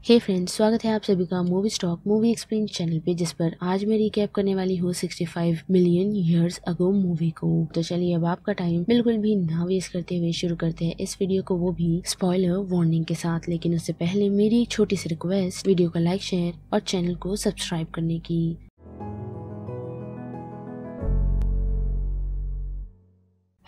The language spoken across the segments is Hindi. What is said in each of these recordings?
हे फ्रेंड्स, स्वागत है आप सभी का movie stock movie explain channel पे, जिस पर आज मैं रिकैप करने वाली हूँ 65 मिलियन ईयर्स अगो मूवी को। तो चलिए अब आपका टाइम बिल्कुल भी ना वेस्ट करते हुए शुरू करते हैं इस वीडियो को, वो भी स्पॉइलर वार्निंग के साथ। लेकिन उससे पहले मेरी एक छोटी सी रिक्वेस्ट, वीडियो को लाइक, शेयर और चैनल को सब्सक्राइब करने की।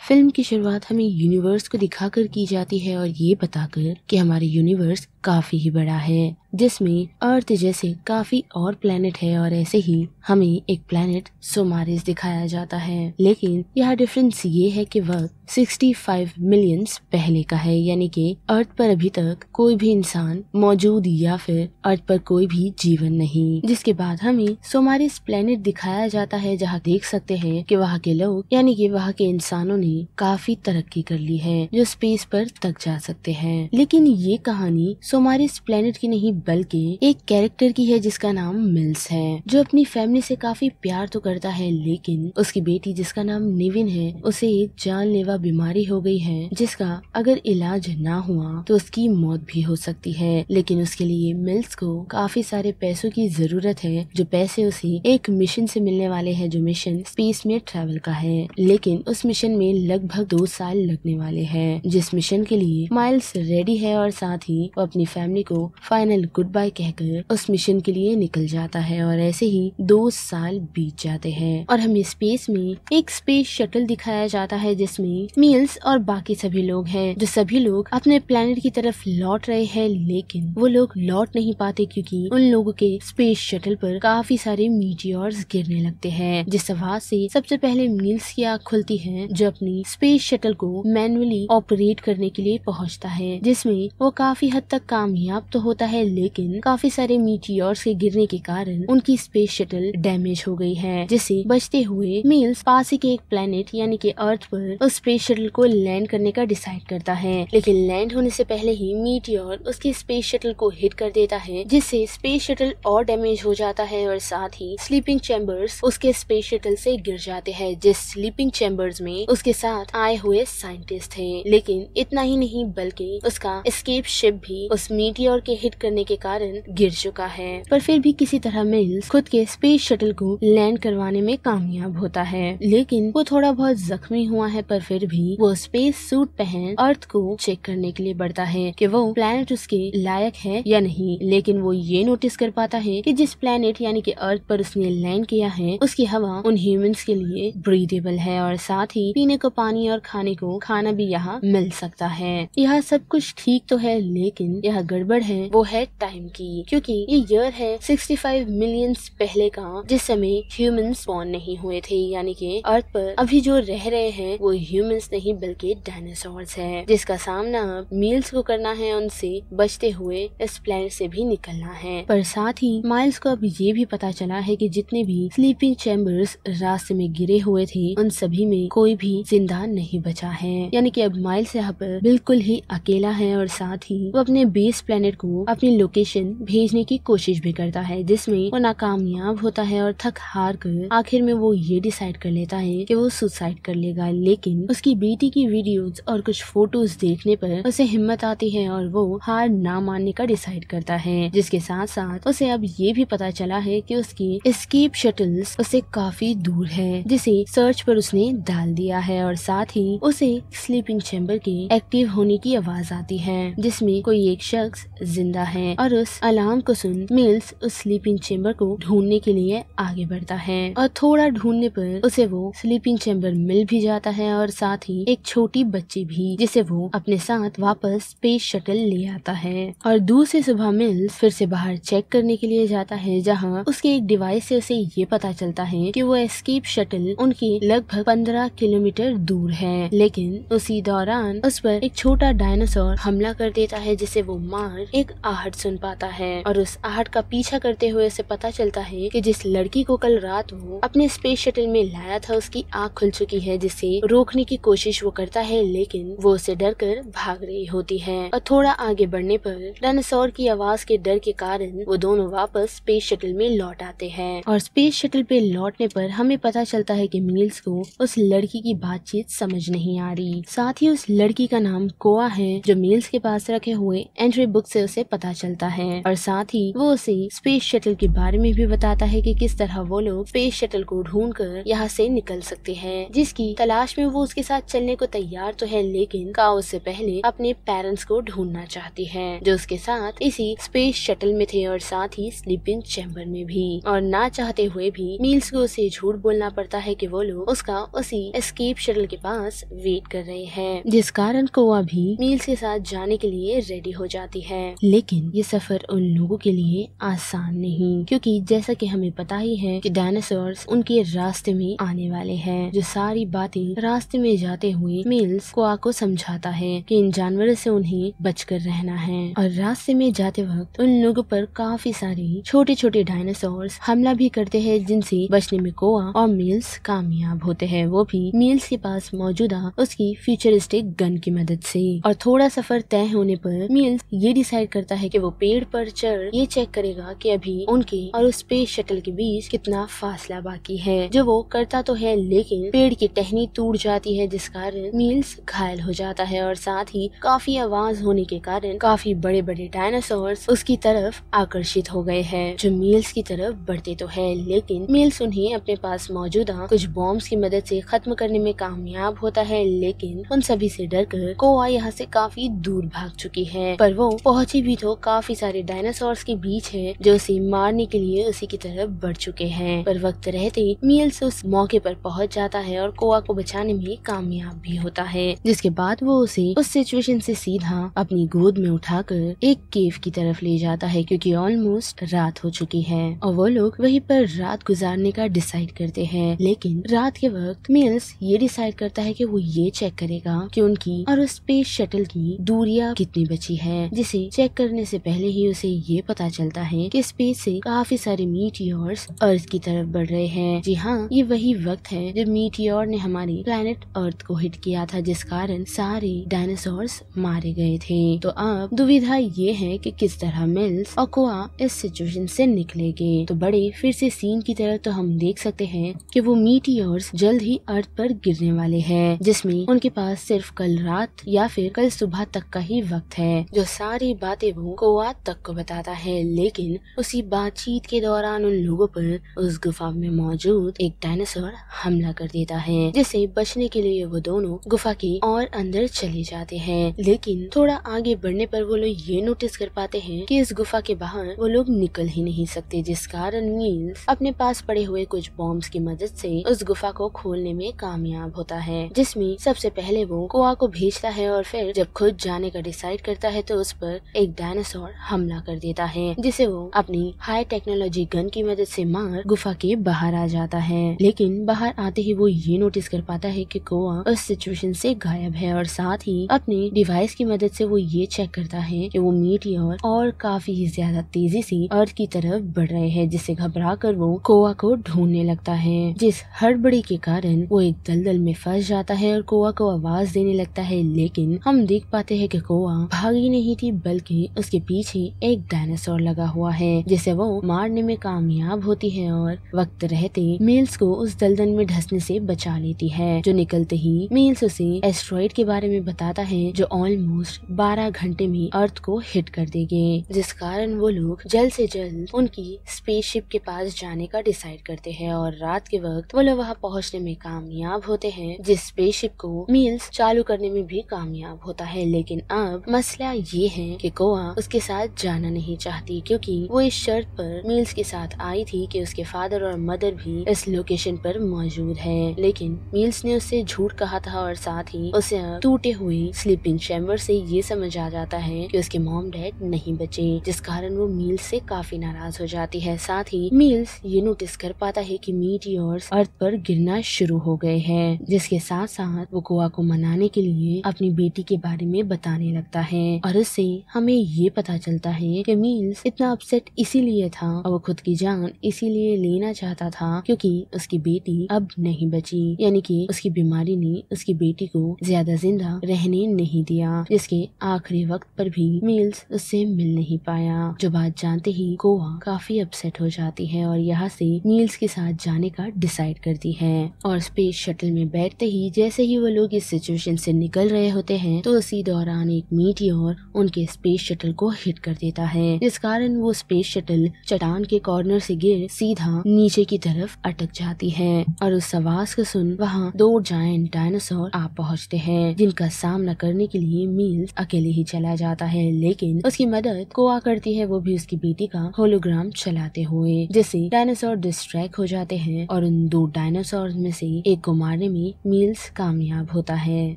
फिल्म की शुरुआत हमें यूनिवर्स को दिखाकर की जाती है और ये बताकर कि हमारे यूनिवर्स काफी ही बड़ा है, जिसमें अर्थ जैसे काफी और प्लेनेट है, और ऐसे ही हमें एक प्लेनेट सोमारिस दिखाया जाता है। लेकिन यह डिफरेंस ये है कि वह 65 मिलियंस पहले का है, यानी कि अर्थ पर अभी तक कोई भी इंसान मौजूद या फिर अर्थ पर कोई भी जीवन नहीं। जिसके बाद हमें सोमारिस प्लेनेट दिखाया जाता है, जहाँ देख सकते हैं कि वहाँ के लोग यानी कि वहाँ के इंसानों ने काफी तरक्की कर ली है, जो स्पेस पर तक जा सकते हैं। लेकिन ये कहानी सोमारिस प्लेनेट की नहीं बल्कि एक कैरेक्टर की है, जिसका नाम मिल्स है, जो अपनी फैमिली से काफी प्यार तो करता है, लेकिन उसकी बेटी जिसका नाम निविन है, उसे एक जानलेवा बीमारी हो गई है, जिसका अगर इलाज ना हुआ तो उसकी मौत भी हो सकती है। लेकिन उसके लिए मिल्स को काफी सारे पैसों की जरूरत है, जो पैसे उसे एक मिशन से मिलने वाले हैं, जो मिशन स्पेस में ट्रैवल का है। लेकिन उस मिशन में लगभग 2 साल लगने वाले हैं, जिस मिशन के लिए माइल्स रेडी है, और साथ ही वो अपनी फैमिली को फाइनल गुड बाय कहकर उस मिशन के लिए निकल जाता है। और ऐसे ही 2 साल बीत जाते हैं और हमें स्पेस में एक स्पेस शटल दिखाया जाता है, जिसमें मिल्स और बाकी सभी लोग हैं, जो सभी लोग अपने प्लेनेट की तरफ लौट रहे हैं। लेकिन वो लोग लौट नहीं पाते, क्योंकि उन लोगों के स्पेस शटल पर काफी सारे मीटियोर्स गिरने लगते हैं, जिस आवाज से सबसे पहले मिल्स की आँख खुलती है, जो अपनी स्पेस शटल को मैनुअली ऑपरेट करने के लिए पहुंचता है, जिसमें वो काफी हद तक कामयाब तो होता है। लेकिन काफी सारे मीटियोर्स के गिरने के कारण उनकी स्पेस शटल डैमेज हो गई है, जिससे बचते हुए मिल्स पास ही के एक प्लेनेट यानी कि अर्थ पर उस स्पेस शटल को लैंड करने का डिसाइड करता है। लेकिन लैंड होने से पहले ही मीटियोर उसकी स्पेस शटल को हिट कर देता है, जिससे स्पेस शटल और डैमेज हो जाता है, और साथ ही स्लीपिंग चैम्बर्स उसके स्पेस शटल से गिर जाते हैं, जिस स्लीपिंग चैम्बर्स में उसके साथ आए हुए साइंटिस्ट थे। लेकिन इतना ही नहीं, बल्कि उसका एस्केप शिप भी उस मीटियोर के हिट करने के कारण गिर चुका है। पर फिर भी किसी तरह मिल्स खुद के स्पेस शटल को लैंड करवाने में कामयाब होता है। लेकिन वो थोड़ा बहुत जख्मी हुआ है, पर फिर भी वो स्पेस सूट पहन अर्थ को चेक करने के लिए बढ़ता है कि वो प्लेनेट उसके लायक है या नहीं। लेकिन वो ये नोटिस कर पाता है कि जिस प्लेनेट यानी कि अर्थ पर उसने लैंड किया है, उसकी हवा उन ह्यूमंस के लिए ब्रीदेबल है, और साथ ही पीने को पानी और खाने को खाना भी यहाँ मिल सकता है। यह सब कुछ ठीक तो है, लेकिन यह गड़बड़ है वो है टाइम की, क्योंकि ये ईयर है 65 मिलियंस पहले का, जिस समय ह्यूमंस बॉर्न नहीं हुए थे, यानी कि अर्थ पर अभी जो रह रहे हैं वो ह्यूमंस नहीं बल्कि डायनासोर्स है, जिसका सामना मिल्स को करना है, उनसे बचते हुए इस प्लेनेट से भी निकलना है। पर साथ ही माइल्स को अब ये भी पता चला है कि जितने भी स्लीपिंग चैम्बर्स रास्ते में गिरे हुए थे, उन सभी में कोई भी जिंदा नहीं बचा है, यानी कि अब माइल्स यहाँ पर बिल्कुल ही अकेला है। और साथ ही वो अपने बेस प्लेनेट को अपनी लोकेशन भेजने की कोशिश भी करता है, जिसमें वो नाकामयाब होता है, और थक हार कर आखिर में वो ये डिसाइड कर लेता है कि वो सुसाइड कर लेगा। लेकिन उसकी बेटी की वीडियोस और कुछ फोटोज देखने पर उसे हिम्मत आती है, और वो हार ना मानने का डिसाइड करता है। जिसके साथ साथ उसे अब ये भी पता चला है कि उसकी एस्केप शटल्स उससे काफी दूर है, जिसे सर्च पर उसने डाल दिया है। और साथ ही उसे स्लीपिंग चैम्बर के एक्टिव होने की आवाज आती है, जिसमें कोई एक शख्स जिंदा है, और उस अलार्म को सुन मिल्स उस स्लीपिंग चैम्बर को ढूंढने के लिए आगे बढ़ता है, और थोड़ा ढूंढने पर उसे वो स्लीपिंग चैम्बर मिल भी जाता है, और साथ ही एक छोटी बच्ची भी, जिसे वो अपने साथ वापस स्पेस शटल ले आता है। और दूसरी सुबह मिल्स फिर से बाहर चेक करने के लिए जाता है, जहाँ उसके एक डिवाइस से उसे ये पता चलता है कि वो एस्केप शटल उनके लगभग 15 किलोमीटर दूर है। लेकिन उसी दौरान उस पर एक छोटा डायनासोर हमला कर देता है, जिसे वो मार एक आहट सुन पाता है, और उस आहट का पीछा करते हुए उसे पता चलता है कि जिस लड़की को कल रात वो अपने स्पेस शटल में लाया था, उसकी आँख खुल चुकी है, जिसे रोकने की कोशिश वो करता है, लेकिन वो उसे डर कर भाग रही होती है। और थोड़ा आगे बढ़ने पर डायनासोर की आवाज के डर के कारण वो दोनों वापस स्पेस शटल में लौट आते हैं। और स्पेस शटल पे लौटने पर हमें पता चलता है कि मिल्स को उस लड़की की बातचीत समझ नहीं आ रही। साथ ही उस लड़की का नाम कोआ है, जो मिल्स के पास रखे हुए साइंटिफिक बुक से उसे पता चलता है और साथ ही वो उसे स्पेस शटल के बारे में भी बताता है कि किस तरह वो लोग स्पेस शटल को ढूंढकर यहाँ से निकल सकते हैं, जिसकी तलाश में वो उसके साथ चलने को तैयार तो है, लेकिन काओ उससे पहले अपने पेरेंट्स को ढूंढना चाहती है जो उसके साथ इसी स्पेस शटल में थे और साथ ही स्लीपिंग चैम्बर में भी। और ना चाहते हुए भी मील्स को उसे झूठ बोलना पड़ता है कि वो लोग उसका उसी एस्केप शटल के पास वेट कर रहे हैं, जिस कारण कोआ भी मील्स के साथ जाने के लिए रेडी हो जाती है। लेकिन ये सफर उन लोगों के लिए आसान नहीं, क्योंकि जैसा कि हमें पता ही है कि डायनासोर्स उनके रास्ते में आने वाले हैं। जो सारी बातें रास्ते में जाते हुए मील्स कोआ को समझाता है कि इन जानवरों से उन्हें बचकर रहना है। और रास्ते में जाते वक्त उन लोगों पर काफी सारे छोटे छोटे डायनासोर्स हमला भी करते हैं, जिनसे बचने में कोआ और मील्स कामयाब होते हैं, वो भी मील्स के पास मौजूदा उसकी फ्यूचरिस्टिक गन की मदद से। और थोड़ा सफर तय होने पर मील्स ये डिसाइड करता है कि वो पेड़ पर चढ़ ये चेक करेगा कि अभी उनके और उस स्पेस शटल के बीच कितना फासला बाकी है, जो वो करता तो है लेकिन पेड़ की टहनी टूट जाती है, जिस कारण मील्स घायल हो जाता है और साथ ही काफी आवाज होने के कारण काफी बड़े बड़े डायनासोर्स उसकी तरफ आकर्षित हो गए हैं, जो मील्स की तरफ बढ़ते तो है, लेकिन मील्स उन्हें अपने पास मौजूदा कुछ बॉम्ब्स की मदद से खत्म करने में कामयाब होता है। लेकिन उन सभी से डरकर कोआ यहाँ से काफी दूर भाग चुकी है, पर वो पहुंची भी तो काफी सारे डायनासोर्स के बीच है जो उसे मारने के लिए उसी की तरफ बढ़ चुके हैं। पर वक्त रहते मील्स उस मौके पर पहुंच जाता है और कोआ को बचाने में कामयाब भी होता है, जिसके बाद वो उसे उस सिचुएशन से सीधा अपनी गोद में उठाकर एक केव की तरफ ले जाता है, क्योंकि ऑलमोस्ट रात हो चुकी है और वो लोग वहीं पर रात गुजारने का डिसाइड करते हैं। लेकिन रात के वक्त मील्स ये डिसाइड करता है कि वो ये चेक करेगा कि उनकी और उस स्पेस शटल की दूरियां कितनी बची है, जिसे चेक करने से पहले ही उसे ये पता चलता है कि स्पेस से काफी सारे मीटियोर्स अर्थ की तरफ बढ़ रहे हैं। जी हाँ, ये वही वक्त है जब मीटियोर ने हमारी प्लेनेट अर्थ को हिट किया था, जिस कारण सारे डायनासोर्स मारे गए थे। तो अब दुविधा ये है कि किस तरह मिल्स और कोआ इस सिचुएशन से निकलेंगे। तो बड़े फिर से सीन की तरह तो हम देख सकते हैं कि वो मीटियोर्स जल्द ही अर्थ पर गिरने वाले हैं, जिसमें उनके पास सिर्फ कल रात या फिर कल सुबह तक का ही वक्त है। जो सारी बातें वो कोआ तक को बताता है, लेकिन उसी बातचीत के दौरान उन लोगों पर उस गुफा में मौजूद एक डायनासोर हमला कर देता है, जिससे बचने के लिए वो दोनों गुफा के और अंदर चले जाते हैं। लेकिन थोड़ा आगे बढ़ने पर वो लोग ये नोटिस कर पाते हैं कि इस गुफा के बाहर वो लोग निकल ही नहीं सकते, जिस कारण मील्स अपने पास पड़े हुए कुछ बॉम्ब्स की मदद से उस गुफा को खोलने में कामयाब होता है, जिसमें सबसे पहले वो कोआ को भेजता है और फिर जब खुद जाने का डिसाइड करता है तो उस पर एक डायनासोर हमला कर देता है, जिसे वो अपनी हाई टेक्नोलॉजी गन की मदद से मार गुफा के बाहर आ जाता है। लेकिन बाहर आते ही वो ये नोटिस कर पाता है कि कोआ उस सिचुएशन से गायब है और साथ ही अपने डिवाइस की मदद से वो ये चेक करता है कि वो मीटियोर और काफी ही ज्यादा तेजी से अर्थ की तरफ बढ़ रहे हैं, जिससे घबरा कर वो कोआ को ढूंढने लगता है, जिस हड़बड़ी के कारण वो एक दलदल में फंस जाता है और कोआ को आवाज देने लगता है। लेकिन हम देख पाते हैं कि कोआ भागी नहीं थी, बल्कि उसके पीछे एक डायनासोर लगा हुआ है, जिसे वो मारने में कामयाब होती है और वक्त रहते मील्स को उस दलदल में धंसने से बचा लेती है। जो निकलते ही मील्स उसे एस्ट्रॉइड के बारे में बताता है जो ऑलमोस्ट 12 घंटे में अर्थ को हिट कर देंगे, जिस कारण वो लोग जल्द से जल्द उनकी स्पेसशिप के पास जाने का डिसाइड करते हैं और रात के वक्त वो लोग वहाँ पहुँचने में कामयाब होते हैं, जिस स्पेसशिप को मील्स चालू करने में भी कामयाब होता है। लेकिन अब मसला ये है कि कोआ उसके साथ जाना नहीं चाहती, क्योंकि वो इस शर्त पर मील्स के साथ आई थी कि उसके फादर और मदर भी इस लोकेशन पर मौजूद है। लेकिन मील्स ने उससे झूठ कहा था और साथ ही उसे टूटे हुए स्लीपिंग चैम्बर से ये समझ आ जाता है कि उसके मॉम डैड नहीं बचे, जिस कारण वो मील्स से काफी नाराज हो जाती है। साथ ही मील्स ये नोटिस कर पाता है कि मीटियोर्स अर्थ पर गिरना शुरू हो गए हैं, जिसके साथ साथ वो कोआ को मनाने के लिए अपनी बेटी के बारे में बताने लगता है और इससे हमें ये पता चलता है कि मील्स इतना अपसेट इसीलिए था और वो खुद की जान इसीलिए लेना चाहता था क्योंकि उसकी बेटी अब नहीं बची, यानी कि उसकी बीमारी ने उसकी बेटी को ज्यादा जिंदा रहने नहीं दिया, जिसके आखिरी वक्त पर भी मील्स उससे मिल नहीं पाया। जो बात जानते ही कोआ काफी अपसेट हो जाती है और यहाँ से मील्स के साथ जाने का डिसाइड करती है और स्पेस शटल में बैठते ही जैसे ही वो लोग इस सिचुएशन से निकल रहे होते हैं तो उसी दौरान एक मीटियोर उनके स्पेस शटल को हिट कर देता है, जिस कारण वो स्पेस शटल चट्टान के कॉर्नर से गिर सीधा नीचे की तरफ अटक जाती है और उस आवाज को सुन वहाँ 2 जायंट डायनासोर आ पहुँचते हैं, जिनका सामना करने के लिए मील्स अकेले ही चला जाता है, लेकिन उसकी मदद कोआ करती है, वो भी उसकी बेटी का होलोग्राम चलाते हुए, जिससे डायनासोर डिस्ट्रैक्ट हो जाते हैं और उन 2 डायनासोर में से एक को मारने में मील्स कामयाब होता है,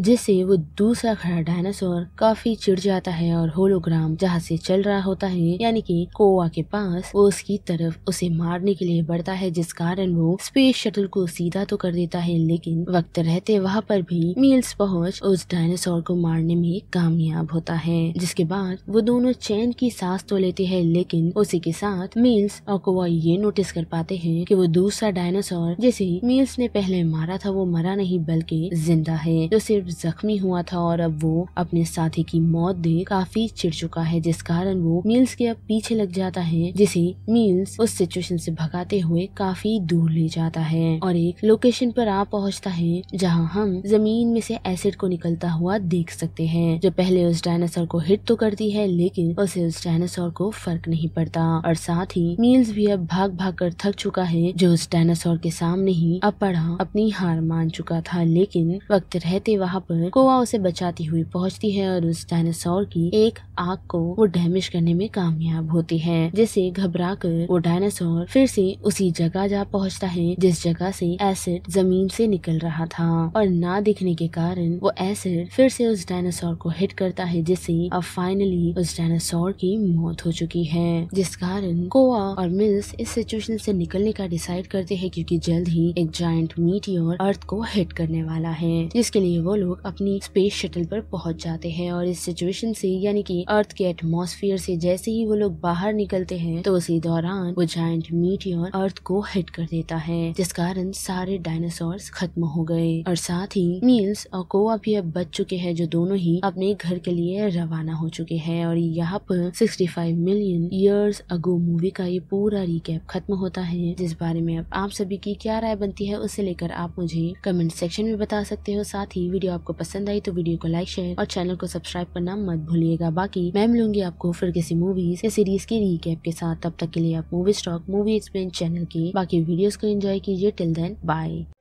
जिससे वो दूसरा खड़ा डायनासोर काफी चिढ़ जाता है और होलोग्राम जहाँ से चल रहा होता है यानी कि कोआ के पास, वो उसकी तरफ उसे मारने के लिए बढ़ता है, जिस कारण वो स्पेस शटल को सीधा तो कर देता है, लेकिन वक्त रहते वहाँ पर भी मील्स पहुँच उस डायनासोर को मारने में कामयाब होता है, जिसके बाद वो दोनों चैन की सांस तो लेते हैं, लेकिन उसी के साथ मील्स और कोआ ये नोटिस कर पाते हैं कि वो दूसरा डायनासोर जिसे मील्स ने पहले मारा था वो मरा नहीं बल्कि जिंदा है, जो सिर्फ जख्मी हुआ था और अब वो अपने साथी की मौत देख काफी चिढ़ चुका है, जिस कारण वो मील्स के अब पीछे लग जाता है, जिसे मील्स उस सिचुएशन से भगाते हुए काफी दूर ले जाता है और एक लोकेशन पर आ पहुंचता है जहां हम जमीन में से एसिड को निकलता हुआ देख सकते हैं, जो पहले उस डायनासोर को हिट तो करती है, लेकिन उसे उस डायनासोर को फर्क नहीं पड़ता और साथ ही मील्स भी अब भाग भाग कर थक चुका है, जो उस डायनासोर के सामने ही अब पड़ा अपनी हार मान चुका था, लेकिन वक्त रहते वहाँ पर कोआ उसे बचाती हुई पहुँचती है और उस डायनासोर की एक आँख को वो डैमेज करने में कामयाब होती है, जिससे घबरा कर वो डायनासोर फिर से उसी जगह जा पहुँचता है जिस जगह से एसिड जमीन से निकल रहा था और ना दिखने के कारण वो एसिड फिर से उस डायनासोर को हिट करता है, जिससे अब फाइनली उस डायनासोर की मौत हो चुकी है, जिस कारण कोआ और मिल्स इस सिचुएशन से निकलने का डिसाइड करते हैं, क्योंकि जल्द ही एक जायंट मीटियोर अर्थ को हिट करने वाला है, जिसके लिए वो लोग अपनी स्पेस शटल पर पहुंच जाते हैं और इस सिचुएशन से यानी कि अर्थ के एटमॉस्फेयर से जैसे ही वो लोग बाहर निकलते हैं तो उसी दौरान वो जायंट मीटियोर अर्थ को हिट कर देता है, जिस कारण सारे डायनासोर्स खत्म हो गए और साथ ही मील्स और कोआ भी अब बच चुके हैं, जो दोनों ही अपने घर के लिए रवाना हो चुके हैं और यहाँ पर 65 मिलियन ईयर्स अगो मूवी का ये पूरा रिकैप खत्म होता है, जिस बारे में अब आप सभी की क्या राय बनती है उसे लेकर आप मुझे कमेंट सेक्शन में बता सकते हो। साथ ही वीडियो आपको पसंद आई तो वीडियो को लाइक शेयर और चैनल को सब्सक्राइब करना मत भूलिएगा। बाकी मैं मिलूंगी आपको फिर किसी मूवीज या सीरीज की रिकैप के साथ, तब तक के लिए आप movie stock movie explain channel की बाकी वीडियोस को एंजॉय कीजिए। Till then bye.